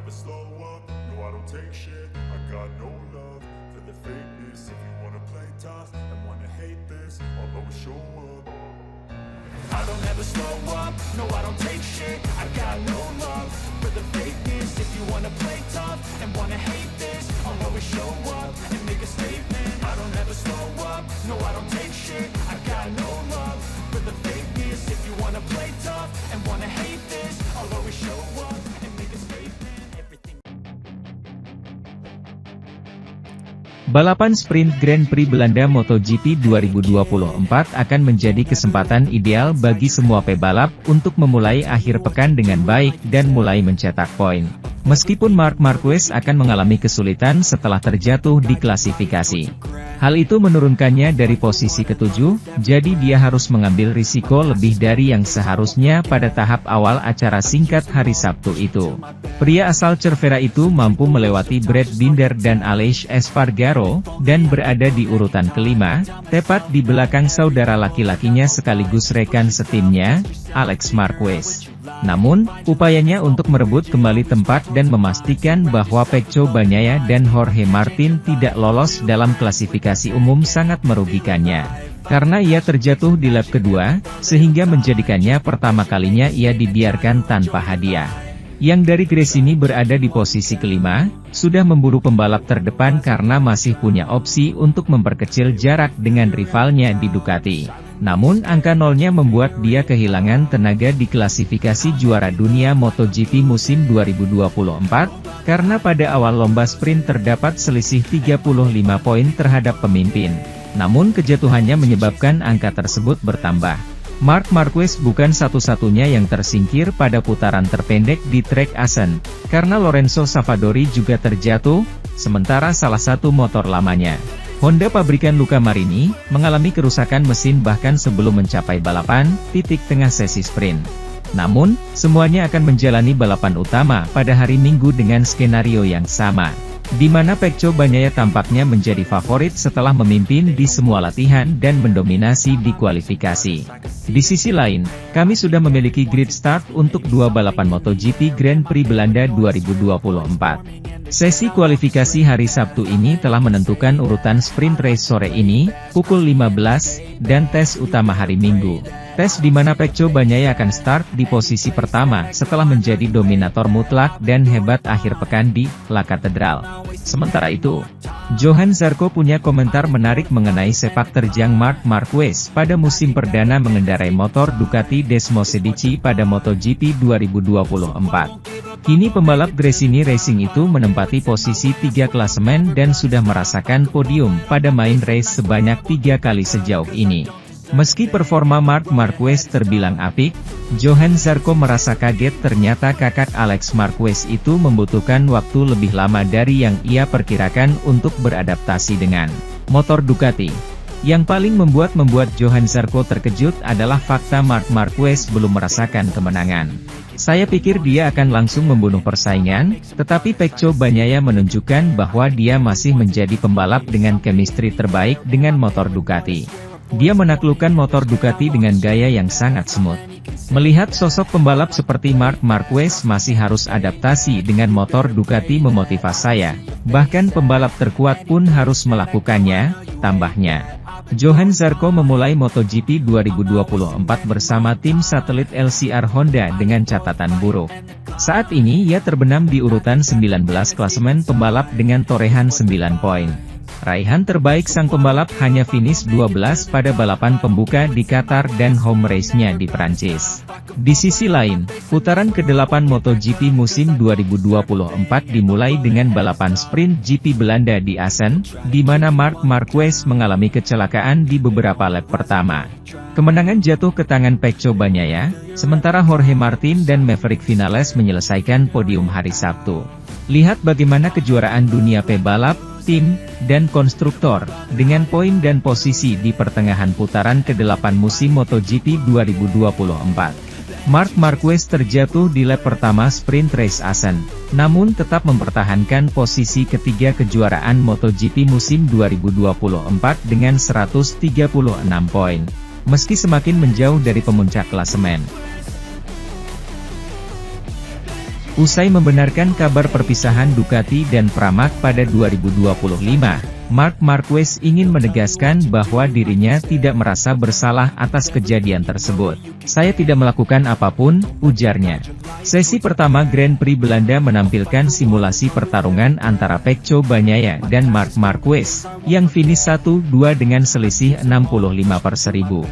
never slow up, no I don't take shit. I got no love for the fakeness. If you wanna play tough and wanna hate this, I'll always show up. I don't ever slow up, no I don't take shit. I got no love for the fakeness. If you wanna play tough and wanna hate this, I'll always show up and make a statement. I don't ever slow up, no I don't take shit. I got no love for the fakeness. If you wanna play tough and wanna hate this, I'll always show up and make a statement. Everything. Balapan sprint Grand Prix Belanda MotoGP 2024 akan menjadi kesempatan ideal bagi semua pebalap untuk memulai akhir pekan dengan baik dan mulai mencetak poin. Meskipun Marc Marquez akan mengalami kesulitan setelah terjatuh di klasifikasi. Hal itu menurunkannya dari posisi ke-7, jadi dia harus mengambil risiko lebih dari yang seharusnya pada tahap awal acara singkat hari Sabtu itu. Pria asal Cervera itu mampu melewati Brad Binder dan Aleix Espargaro, dan berada di urutan kelima, tepat di belakang saudara laki-lakinya sekaligus rekan setimnya, Alex Marquez. Namun, upayanya untuk merebut kembali tempat dan memastikan bahwa Pecco Bagnaia dan Jorge Martin tidak lolos dalam klasifikasi umum sangat merugikannya. Karena ia terjatuh di lap kedua, sehingga menjadikannya pertama kalinya ia dibiarkan tanpa hadiah. Yang dari Gresini berada di posisi kelima, sudah memburu pembalap terdepan karena masih punya opsi untuk memperkecil jarak dengan rivalnya di Ducati. Namun angka nolnya membuat dia kehilangan tenaga di klasifikasi juara dunia MotoGP musim 2024, karena pada awal lomba sprint terdapat selisih 35 poin terhadap pemimpin. Namun kejatuhannya menyebabkan angka tersebut bertambah. Marc Marquez bukan satu-satunya yang tersingkir pada putaran terpendek di trek Assen, karena Lorenzo Savadori juga terjatuh, sementara salah satu motor lamanya, Honda pabrikan Luca Marini, mengalami kerusakan mesin bahkan sebelum mencapai balapan, titik tengah sesi sprint. Namun, semuanya akan menjalani balapan utama pada hari Minggu dengan skenario yang sama, di mana Pecco Bagnaia tampaknya menjadi favorit setelah memimpin di semua latihan dan mendominasi di kualifikasi. Di sisi lain, kami sudah memiliki grid start untuk dua balapan MotoGP Grand Prix Belanda 2024. Sesi kualifikasi hari Sabtu ini telah menentukan urutan sprint race sore ini, pukul 15, dan tes utama hari Minggu. Tes di mana Pecco Bagnaia akan start di posisi pertama setelah menjadi dominator mutlak dan hebat akhir pekan di La Catedral. Sementara itu, Johan Zarco punya komentar menarik mengenai sepak terjang Marc Marquez pada musim perdana mengendarai motor Ducati Desmosedici pada MotoGP 2024. Kini pembalap Gresini Racing itu menempati posisi 3 klasemen dan sudah merasakan podium pada main race sebanyak 3 kali sejauh ini. Meski performa Marc Marquez terbilang apik, Johan Zarco merasa kaget ternyata kakak Alex Marquez itu membutuhkan waktu lebih lama dari yang ia perkirakan untuk beradaptasi dengan motor Ducati. Yang paling membuat Johan Zarco terkejut adalah fakta Marc Marquez belum merasakan kemenangan. Saya pikir dia akan langsung membunuh persaingan, tetapi Pecco Bagnaia menunjukkan bahwa dia masih menjadi pembalap dengan chemistry terbaik dengan motor Ducati. Dia menaklukkan motor Ducati dengan gaya yang sangat smooth. Melihat sosok pembalap seperti Marc Marquez masih harus adaptasi dengan motor Ducati memotivasi saya, bahkan pembalap terkuat pun harus melakukannya, tambahnya. Johan Zarco memulai MotoGP 2024 bersama tim satelit LCR Honda dengan catatan buruk. Saat ini ia terbenam di urutan 19 klasemen pembalap dengan torehan 9 poin. Raihan terbaik sang pembalap hanya finish 12 pada balapan pembuka di Qatar dan home race-nya di Prancis. Di sisi lain, putaran ke-8 MotoGP musim 2024 dimulai dengan balapan sprint GP Belanda di Assen, di mana Marc Marquez mengalami kecelakaan di beberapa lap pertama. Kemenangan jatuh ke tangan Pecco Bagnaia, sementara Jorge Martin dan Maverick Vinales menyelesaikan podium hari Sabtu. Lihat bagaimana kejuaraan dunia pebalap, tim, dan konstruktor, dengan poin dan posisi di pertengahan putaran ke-8 musim MotoGP 2024. Marc Marquez terjatuh di lap pertama sprint race Assen, namun tetap mempertahankan posisi ketiga kejuaraan MotoGP musim 2024 dengan 136 poin, meski semakin menjauh dari pemuncak klasemen. Usai membenarkan kabar perpisahan Ducati dan Pramac pada 2025, Marc Marquez ingin menegaskan bahwa dirinya tidak merasa bersalah atas kejadian tersebut. "Saya tidak melakukan apapun," ujarnya. Sesi pertama Grand Prix Belanda menampilkan simulasi pertarungan antara Pecco Bagnaia dan Marc Marquez, yang finish 1-2 dengan selisih 65/1000.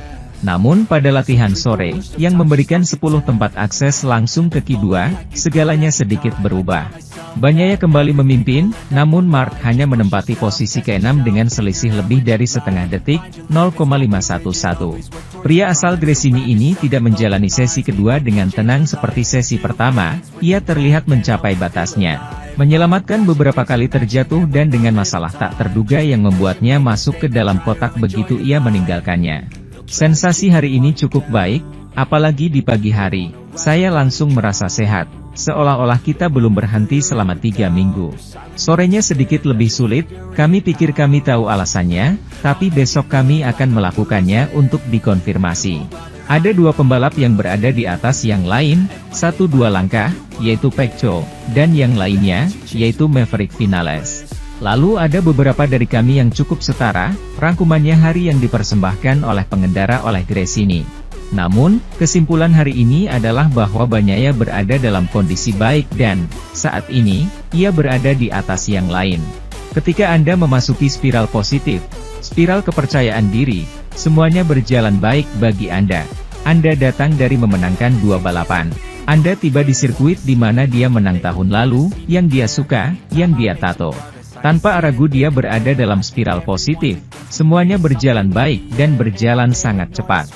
Namun pada latihan sore, yang memberikan 10 tempat akses langsung ke Q2, segalanya sedikit berubah. Bagnaia kembali memimpin, namun Marc hanya menempati posisi ke-6 dengan selisih lebih dari setengah detik, 0,511. Pria asal Gresini ini tidak menjalani sesi kedua dengan tenang seperti sesi pertama, ia terlihat mencapai batasnya. Menyelamatkan beberapa kali terjatuh dan dengan masalah tak terduga yang membuatnya masuk ke dalam kotak begitu ia meninggalkannya. "Sensasi hari ini cukup baik, apalagi di pagi hari. Saya langsung merasa sehat, seolah-olah kita belum berhenti selama 3 minggu. Sorenya sedikit lebih sulit, kami pikir kami tahu alasannya, tapi besok kami akan melakukannya untuk dikonfirmasi. Ada 2 pembalap yang berada di atas yang lain, 1-2 langkah, yaitu Pecco, dan yang lainnya, yaitu Maverick Vinales. Lalu ada beberapa dari kami yang cukup setara," rangkumannya hari yang dipersembahkan oleh pengendara oleh Gresini. Namun, kesimpulan hari ini adalah bahwa Bagnaia berada dalam kondisi baik dan, saat ini, ia berada di atas yang lain. Ketika Anda memasuki spiral positif, spiral kepercayaan diri, semuanya berjalan baik bagi Anda. Anda datang dari memenangkan 2 balapan. Anda tiba di sirkuit di mana dia menang tahun lalu, yang dia suka, yang dia tato. Tanpa ragu dia berada dalam spiral positif, semuanya berjalan baik dan berjalan sangat cepat.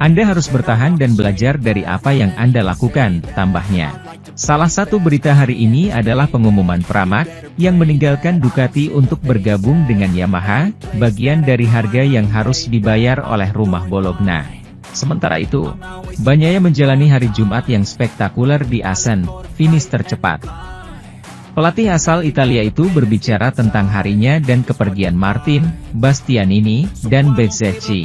Anda harus bertahan dan belajar dari apa yang Anda lakukan, tambahnya. Salah satu berita hari ini adalah pengumuman Pramac, yang meninggalkan Ducati untuk bergabung dengan Yamaha, bagian dari harga yang harus dibayar oleh rumah Bologna. Sementara itu, Bagnaia menjalani hari Jumat yang spektakuler di Assen, finish tercepat. Pelatih asal Italia itu berbicara tentang harinya dan kepergian Martin, Bastianini, dan Bezzecchi.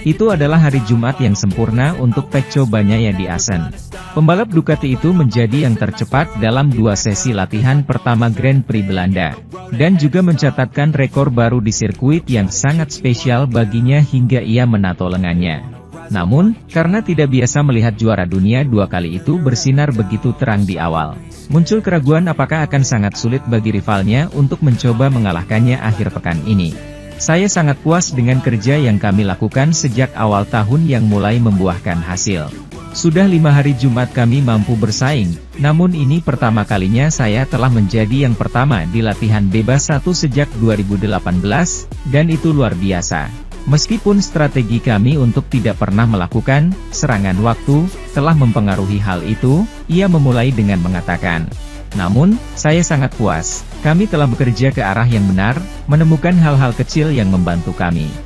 Itu adalah hari Jumat yang sempurna untuk Pecco Bagnaia di Assen. Pembalap Ducati itu menjadi yang tercepat dalam 2 sesi latihan pertama Grand Prix Belanda, dan juga mencatatkan rekor baru di sirkuit yang sangat spesial baginya hingga ia menato lengannya. Namun, karena tidak biasa melihat juara dunia 2 kali itu bersinar begitu terang di awal, muncul keraguan apakah akan sangat sulit bagi rivalnya untuk mencoba mengalahkannya akhir pekan ini. "Saya sangat puas dengan kerja yang kami lakukan sejak awal tahun yang mulai membuahkan hasil. Sudah 5 hari Jumat kami mampu bersaing, namun ini pertama kalinya saya telah menjadi yang pertama di latihan bebas 1 sejak 2018, dan itu luar biasa. Meskipun strategi kami untuk tidak pernah melakukan serangan waktu telah mempengaruhi hal itu," ia memulai dengan mengatakan. "Namun, saya sangat puas, kami telah bekerja ke arah yang benar, menemukan hal-hal kecil yang membantu kami.